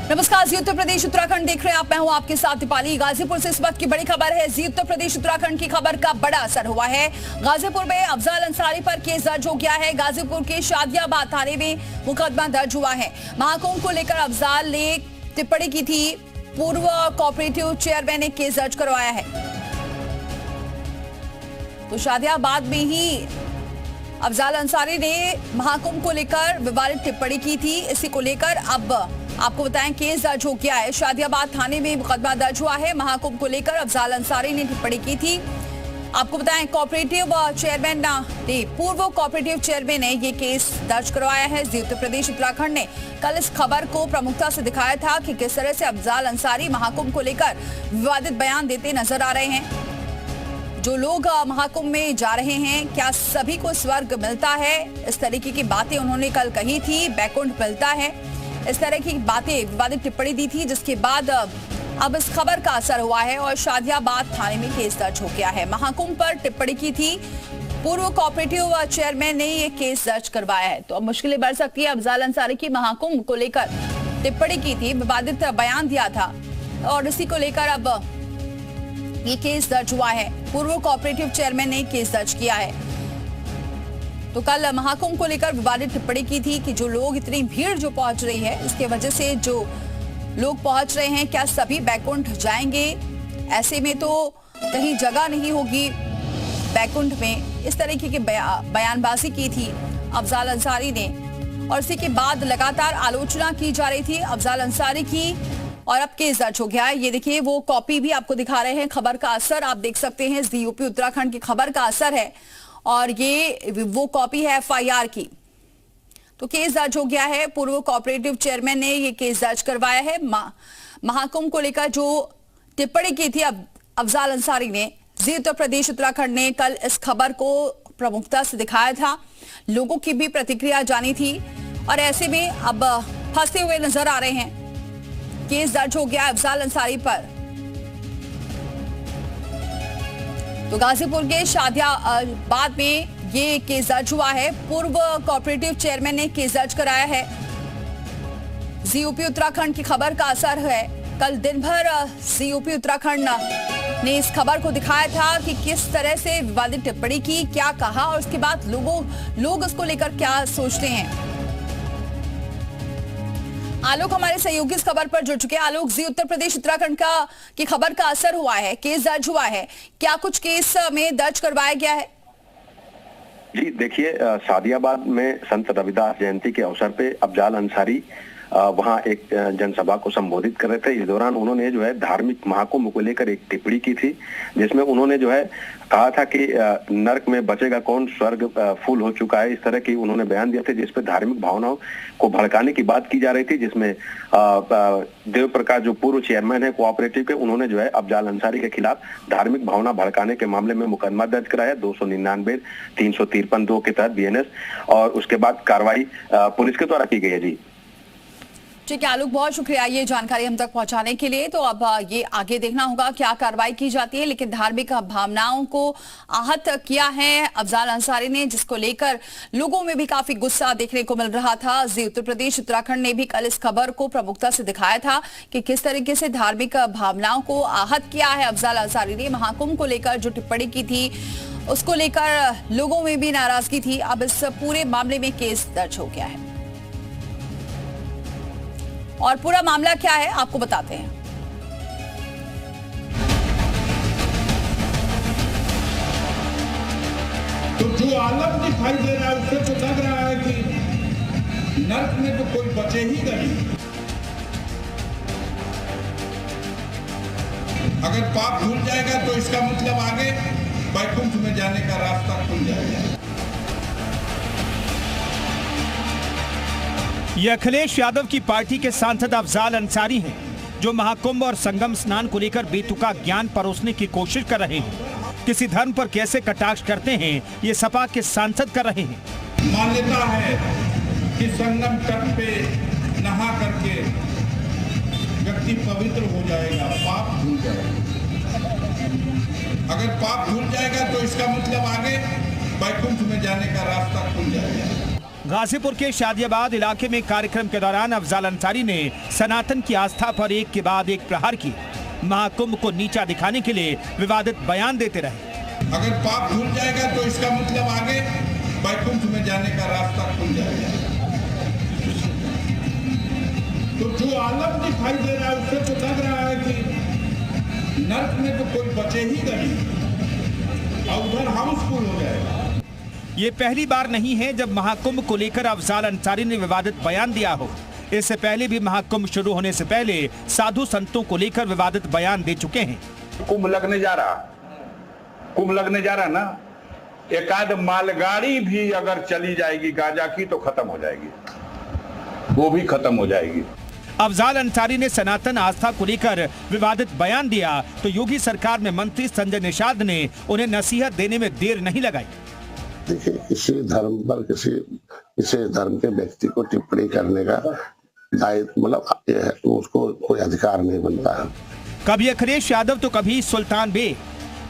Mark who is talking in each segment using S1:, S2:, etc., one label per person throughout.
S1: नमस्कार, जी उत्तर प्रदेश उत्तराखंड देख रहे हैं आप। मैं हूं आपके साथ दीपाली। गाजीपुर से इस वक्त की बड़ी खबर है। जी उत्तर प्रदेश उत्तराखंड की खबर का बड़ा असर हुआ है। गाजीपुर में अफजाल अंसारी पर केस दर्ज हो गया है। गाजीपुर के शादियाबाद थाने में मुकदमा दर्ज हुआ है। महाकुंभ को लेकर अफजाल ने टिप्पणी की थी। पूर्व कोऑपरेटिव चेयरमैन ने केस दर्ज करवाया है। तो शादियाबाद में ही अफजाल अंसारी ने महाकुंभ को लेकर विवादित टिप्पणी की थी। इसी को लेकर अब आपको बताएं केस दर्ज हो गया है। शादियाबाद थाने में मुकदमा दर्ज हुआ है। महाकुंभ को लेकर अफजाल अंसारी ने टिप्पणी की थी। आपको बताएं कोऑपरेटिव चेयरमैन ने पूर्व कोऑपरेटिव चेयरमैन ने ये केस दर्ज करवाया है। जी उत्तर प्रदेश उत्तराखंड ने कल इस खबर को प्रमुखता से दिखाया था कि किस तरह से अफजाल अंसारी महाकुंभ को लेकर विवादित बयान देते नजर आ रहे हैं। जो लोग महाकुंभ में जा रहे हैं, क्या सभी को स्वर्ग मिलता है? इस तरीके की बातें उन्होंने कल कही थी। बैकुंठ मिलता है, इस तरह की बातें विवादित टिप्पणी दी थी, जिसके बाद अब इस खबर का असर हुआ है और शादियाबाद थाने में केस दर्ज हो गया है। महाकुंभ पर टिप्पणी की थी। पूर्व कोऑपरेटिव चेयरमैन ने ये केस दर्ज करवाया है। तो अब मुश्किलें बढ़ सकती है। अफजाल अंसारी की महाकुंभ को लेकर टिप्पणी की थी, विवादित बयान दिया था और इसी को लेकर अब ये केस दर्ज हुआ है। पूर्व कोऑपरेटिव चेयरमैन ने केस दर्ज किया है। तो कल महाकुंभ को लेकर विवादित टिप्पणी की थी कि जो लोग, इतनी भीड़ जो पहुंच रही है, इसके वजह से जो लोग पहुंच रहे हैं, क्या सभी बैकुंठ जाएंगे? ऐसे में तो कहीं जगह नहीं होगी बैकुंठ में। इस तरीके की बयानबाजी की थी अफजाल अंसारी ने और इसी के बाद लगातार आलोचना की जा रही थी अफजाल अंसारी की और अब केस दर्ज हो गया है। ये देखिए, वो कॉपी भी आपको दिखा रहे हैं। खबर का असर आप देख सकते हैं। यूपी उत्तराखंड की खबर का असर है और ये वो कॉपी है एफआईआर की। तो केस दर्ज हो गया है। पूर्व कोऑपरेटिव चेयरमैन ने ये केस दर्ज करवाया है। महाकुंभ को लेकर जो टिप्पणी की थी अफजाल अंसारी ने, जी उत्तर प्रदेश उत्तराखंड ने कल इस खबर को प्रमुखता से दिखाया था। लोगों की भी प्रतिक्रिया जानी थी और ऐसे में अब फंसते हुए नजर आ रहे हैं। केस दर्ज हो गया अफजाल अंसारी पर। तो गाजीपुर के शादियाबाद में ये केस दर्ज हुआ है। पूर्व कोऑपरेटिव चेयरमैन ने केस दर्ज कराया है। यूपी उत्तराखंड की खबर का असर है। कल दिन भर यूपी उत्तराखंड ने इस खबर को दिखाया था कि किस तरह से विवादित टिप्पणी की, क्या कहा और उसके बाद लोग उसको लेकर क्या सोचते हैं। आलोक हमारे सहयोगी इस खबर पर जुड़ चुके हैं। आलोक, जी उत्तर प्रदेश उत्तराखंड की खबर का असर हुआ है, केस दर्ज हुआ है, क्या कुछ केस में दर्ज करवाया गया है?
S2: जी देखिए, शादियाबाद में संत रविदास जयंती के अवसर पे अफजाल अंसारी वहां एक जनसभा को संबोधित कर रहे थे। इस दौरान उन्होंने जो है धार्मिक महाकुंभ को लेकर एक टिप्पणी की थी, जिसमें उन्होंने जो है कहा था कि नरक में बचेगा कौन, स्वर्ग फूल हो चुका है। इस तरह की उन्होंने बयान दिए थे, जिसपे धार्मिक भावनाओं को भड़काने की बात की जा रही थी। जिसमें देव प्रकाश जो पूर्व चेयरमैन है कोऑपरेटिव के, उन्होंने जो है अफजाल अंसारी के खिलाफ धार्मिक भावना भड़काने के मामले में मुकदमा दर्ज कराया 299 353 2 के तहत बीएनएस, और उसके बाद कार्रवाई पुलिस के द्वारा की गई है। जी
S1: ठीक है आलोक, बहुत शुक्रिया ये जानकारी हम तक पहुंचाने के लिए। तो अब ये आगे देखना होगा क्या कार्रवाई की जाती है। लेकिन धार्मिक भावनाओं को आहत किया है अफजाल अंसारी ने, जिसको लेकर लोगों में भी काफी गुस्सा देखने को मिल रहा था। जी उत्तर प्रदेश उत्तराखंड ने भी कल इस खबर को प्रमुखता से दिखाया था कि किस तरीके से धार्मिक भावनाओं को आहत किया है अफजाल अंसारी ने। महाकुंभ को लेकर जो टिप्पणी की थी, उसको लेकर लोगों में भी नाराजगी थी। अब इस पूरे मामले में केस दर्ज हो गया है और पूरा मामला क्या है आपको बताते हैं।
S3: तो जो आलम दिखाई दे रहा है उससे तो लग रहा है कि नर्क में तो कोई बचे ही नहीं। अगर पाप धुल जाएगा तो इसका मतलब आगे वैकुंठ में जाने का रास्ता खुल जाएगा।
S4: ये अखिलेश यादव की पार्टी के सांसद अफजाल अंसारी हैं, जो महाकुंभ और संगम स्नान को लेकर बेतुका ज्ञान परोसने की कोशिश कर रहे हैं। किसी धर्म पर कैसे कटाक्ष करते हैं, ये सपा के सांसद कर रहे हैं।
S3: मान्यता है कि संगम तट पे नहा करके व्यक्ति पवित्र हो जाएगा, पाप धुल जाएगा। अगर पाप धुल जाएगा तो इसका मतलब आगे वैकुंठ में जाने का रास्ता खुल जाएगा।
S4: गाजीपुर के शादियाबाद इलाके में कार्यक्रम के दौरान अफजाल अंसारी ने सनातन की आस्था पर एक के बाद एक प्रहार किए। महाकुंभ को नीचा दिखाने के लिए विवादित बयान देते रहे।
S3: अगर पाप धुल जाएगा तो इसका मतलब आगे वैकुंठ में जाने का रास्ता खुल जाएगा। तो जो आलम दिखाई दे रहा है उससे तो लग रहा है कि नर्क में तो कोई बचे ही नहीं और उधर हाउसफुल हो जाएगा।
S4: ये पहली बार नहीं है जब महाकुंभ को लेकर अफजाल अंसारी ने विवादित बयान दिया हो। इससे पहले भी महाकुंभ शुरू होने से पहले साधु संतों को लेकर विवादित बयान दे चुके हैं।
S3: कुंभ लगने जा रहा ना, एकाध मालगाड़ी भी अगर चली जाएगी गांजा की तो खत्म हो जाएगी, वो भी खत्म हो जाएगी।
S4: अफजाल अंसारी ने सनातन आस्था को लेकर विवादित बयान दिया तो योगी सरकार में मंत्री संजय निषाद ने उन्हें नसीहत देने में देर नहीं लगाई।
S5: देखिए, किसी धर्म पर किसी धर्म के व्यक्ति को टिप्पणी करने का मतलब उसको कोई अधिकार नहीं बनता है।
S4: कभी अखिलेश यादव तो कभी सुल्तान बेग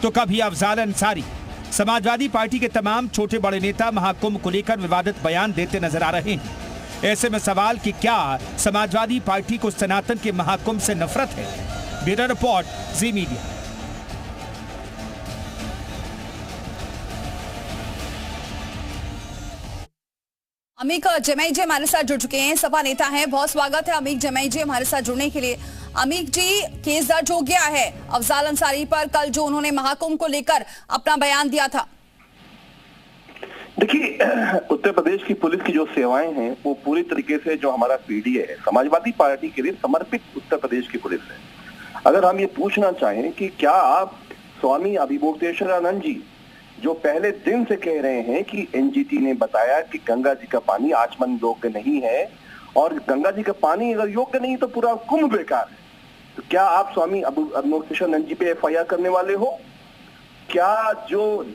S4: तो कभी अफजाल अंसारी। समाजवादी पार्टी के तमाम छोटे बड़े नेता महाकुंभ को लेकर विवादित बयान देते नजर आ रहे हैं। ऐसे में सवाल कि क्या समाजवादी पार्टी को सनातन के महाकुंभ से नफरत है? ब्यूरो रिपोर्ट, जी मीडिया।
S1: अमीक जमई जी हमारे साथ जुड़ चुके हैं, सपा नेता हैं। बहुत स्वागत है अमीक जमई जी हमारे साथ जुड़ने के लिए। अमीक जी, केस दर्ज हो गया है अफजाल अंसारी पर, कल जो उन्होंने महाकुंभ को लेकर अपना बयान दिया था।
S2: देखिए, उत्तर प्रदेश की पुलिस की जो सेवाएं हैं वो पूरी तरीके से जो हमारा पीडीए है, समाजवादी पार्टी के लिए समर्पित उत्तर प्रदेश की पुलिस है। अगर हम ये पूछना चाहें कि क्या आप स्वामी अभिभूतेश्वरानंद जी जो पहले दिन से कह रहे हैं कि एनजीटी ने बताया कि गंगा जी का पानी आचमन योग्य नहीं है और गंगा जी का पानी अगर योग्य नहीं तो पूरा कुंभ बेकार है, तो क्या आप स्वामी अभिभूतेश्वरानंद जी पे एफआईआर करने वाले हो? क्या जो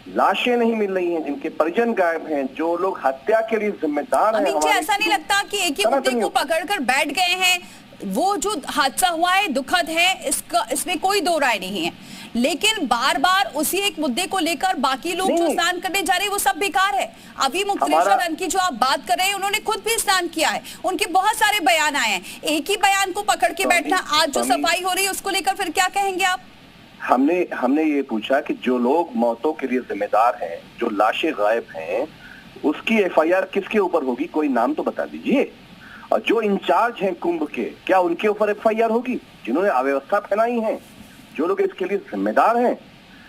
S2: लाशें नहीं मिल रही हैं, जिनके परिजन गायब हैं, जो लोग हत्या के लिए जिम्मेदार हैं,
S1: मुझे ऐसा नहीं लगता कि एक ही मुद्दे को पकड़कर बैठ गए हैं। वो जो हादसा हुआ है दुखद है, इसमें कोई दो राय नहीं है, लेकिन बार बार उसी एक मुद्दे को लेकर बाकी लोग जो स्नान करने जा रहे हैं वो सब बेकार है। अभी मुक्तेश्वरानंद की जो आप बात कर रहे हैं, उन्होंने खुद भी स्नान किया है, उनके बहुत सारे बयान आए हैं। एक ही बयान को पकड़ के बैठना, आज जो सफाई हो रही है उसको लेकर फिर क्या कहेंगे आप?
S2: हमने ये पूछा कि जो लोग मौतों के लिए जिम्मेदार हैं, जो लाशें गायब हैं, उसकी एफआईआर किसके ऊपर होगी? कोई नाम तो बता दीजिए। और जो इंचार्ज हैं कुंभ के, क्या उनके ऊपर एफआईआर होगी? जिन्होंने अव्यवस्था फैलाई है, जो लोग इसके लिए जिम्मेदार हैं,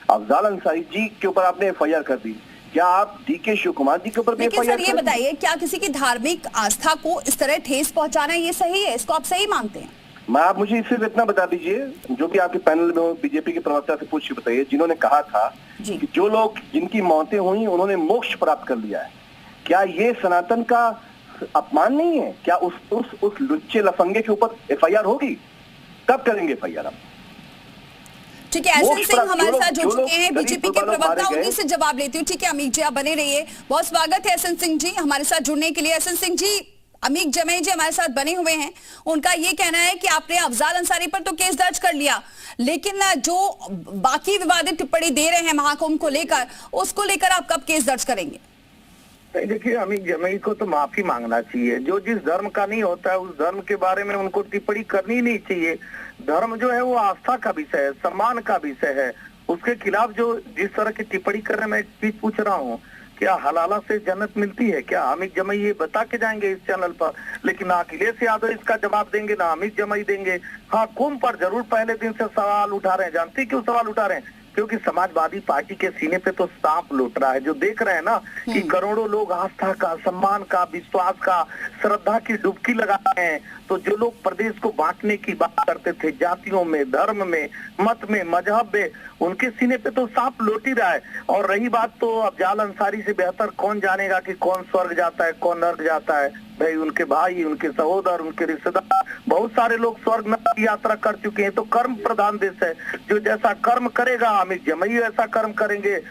S2: अफजाल अंसारी जी के ऊपर आपने एफआईआर कर दी, क्या आप डीके शिव कुमार जी के ऊपर भी एफआईआर?
S1: लेकिन सर ये बताइए, क्या किसी की धार्मिक आस्था को इस तरह ठेस पहुंचाना ये सही है? इसको आप सही मानते हैं?
S2: आप मुझे इससे इतना बता दीजिए, जो कि आपके पैनल में बीजेपी के प्रवक्ता से पूछ के बताइए, जिन्होंने कहा था कि जो लोग जिनकी मौतें हुई उन्होंने मोक्ष प्राप्त कर लिया है, क्या ये सनातन का अपमान नहीं है? क्या उस लुच्चे लफंगे के ऊपर एफआईआर होगी? कब करेंगे एफआईआर आप?
S1: ठीक है, एसएन सिंह हमारे साथ जुड़ चुके हैं, बीजेपी के प्रवक्ता, उन्हीं से जवाब लेती हूँ। ठीक है अमीक जी, आप बने रहिए। बहुत स्वागत है एसएन सिंह जी हमारे साथ जुड़ने के लिए। एसएन सिंह जी, अमीक जमई जी हमारे साथ बने हुए हैं, उनका ये कहना है कि आपने अफजाल अंसारी पर तो केस दर्ज कर लिया, लेकिन जो बाकी विवादित टिप्पणी दे रहे हैं महाकुंभ को लेकर, उसको लेकर आप कब केस दर्ज करेंगे?
S6: देखिए, अमीक जमई को तो माफी मांगना चाहिए। जो जिस धर्म का नहीं होता है उस धर्म के बारे में उनको टिप्पणी करनी नहीं चाहिए। धर्म जो है वो आस्था का विषय है, सम्मान का विषय है। उसके खिलाफ जो जिस तरह की टिप्पणी कर रहे हैं, मैं एक चीज पूछ रहा हूँ, क्या हलाला से जन्नत मिलती है? क्या अमित जमई ये बता के जाएंगे इस चैनल पर? लेकिन ना अखिलेश यादव इसका जवाब देंगे, ना अमित जमई देंगे। हाँ, कुंभ पर जरूर पहले दिन से सवाल उठा रहे हैं। जानती क्यों सवाल उठा रहे हैं? क्योंकि समाजवादी पार्टी के सीने पे तो सांप लौट रहा है। जो देख रहे हैं ना कि करोड़ों लोग आस्था का, सम्मान का, विश्वास का, श्रद्धा की डुबकी लगा रहे हैं, तो जो लोग प्रदेश को बांटने की बात करते थे, जातियों में, धर्म में, मत में, मजहब में, उनके सीने पे तो सांप लौट ही रहा है। और रही बात तो अफजाल अंसारी से बेहतर कौन जानेगा कि कौन स्वर्ग जाता है, कौन नर्क जाता है? भाई उनके भाई, उनके सहोदर, उनके रिश्तेदार, बहुत सारे लोग स्वर्ग नर्क की यात्रा कर चुके हैं। तो कर्म प्रधान देश है, जो जैसा कर्म करेगा, अमित जमई ऐसा कर्म करेंगे,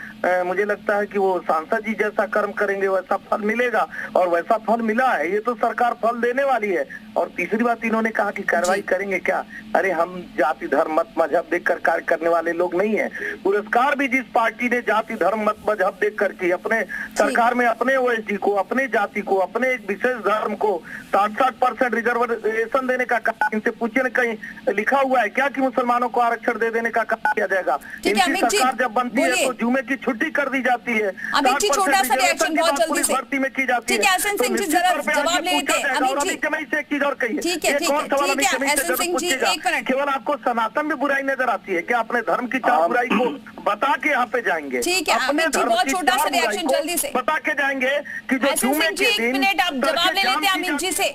S6: मुझे लगता है कि वो सांसद जी जैसा कर्म करेंगे वैसा फल मिलेगा, और वैसा फल मिला है। ये तो सरकार फल देने वाली है। और तीसरी बात इन्होंने कहा कि कार्रवाई करेंगे क्या। अरे हम जाति धर्म मत मजहब देखकर कार्य करने वाले लोग नहीं है। पुरस्कार भी जिस पार्टी ने जाति धर्म मत मजहब देखकर की, अपने सरकार में अपने ओएसडी को, अपने जाति को, अपने विशेष धर्म को 60% रिजर्वेशन देने का काम, इनसे पूछिए न कहीं लिखा हुआ है क्या कि मुसलमानों को आरक्षण दे देने का काम किया जाएगा। इनकी सरकार जब बनती है तो जुमे की छुट्टी कर दी जाती है।
S1: अमित जी छोटा सा रिएक्शन बहुत जल्दी से
S6: भर्ती में की जाती है।
S1: ठीक है एहसन सिंह जी जरा जवाब ले लेते हैं। अमित जी
S6: एक चीज और कही,
S1: ठीक है एहसन सिंह जी एक मिनट।
S6: केवल आपको सनातन में बुराई नजर आती है क्या? अपने धर्म की चार बुराई को बता के यहाँ पे जाएंगे।
S1: ठीक है अमित जी बहुत छोटा सा रिएक्शन जल्दी से
S6: बता के जाएंगे कि जो
S1: एहसन सिंह जी एक मिनट आप जवाब ले लेते हैं अमित जी से।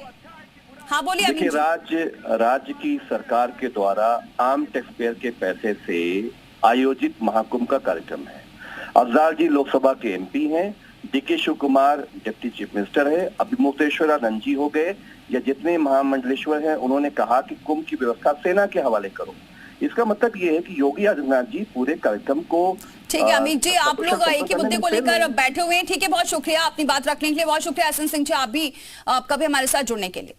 S1: हाँ बोलिए अमित जी।
S7: राज्य की सरकार के द्वारा आम टैक्स पेयर के पैसे से आयोजित महाकुंभ का कार्यक्रम है। अफजाल जी लोकसभा के एमपी हैं, DK Shiv Kumar deputy chief minister है, अभिमुक्तेश्वरानंद जी हो गए या जितने महामंडलेश्वर हैं, उन्होंने कहा कि कुंभ की व्यवस्था सेना के हवाले करो। इसका मतलब ये है कि योगी आदित्यनाथ जी पूरे कार्यक्रम को
S1: ठीक है अमित जी आप लोग एक ही मुद्दे को लेकर बैठे हुए हैं। ठीक है बहुत शुक्रिया अपनी बात रखने के लिए, बहुत शुक्रिया एहसन सिंह जी आप भी कभी हमारे साथ जुड़ने के लिए।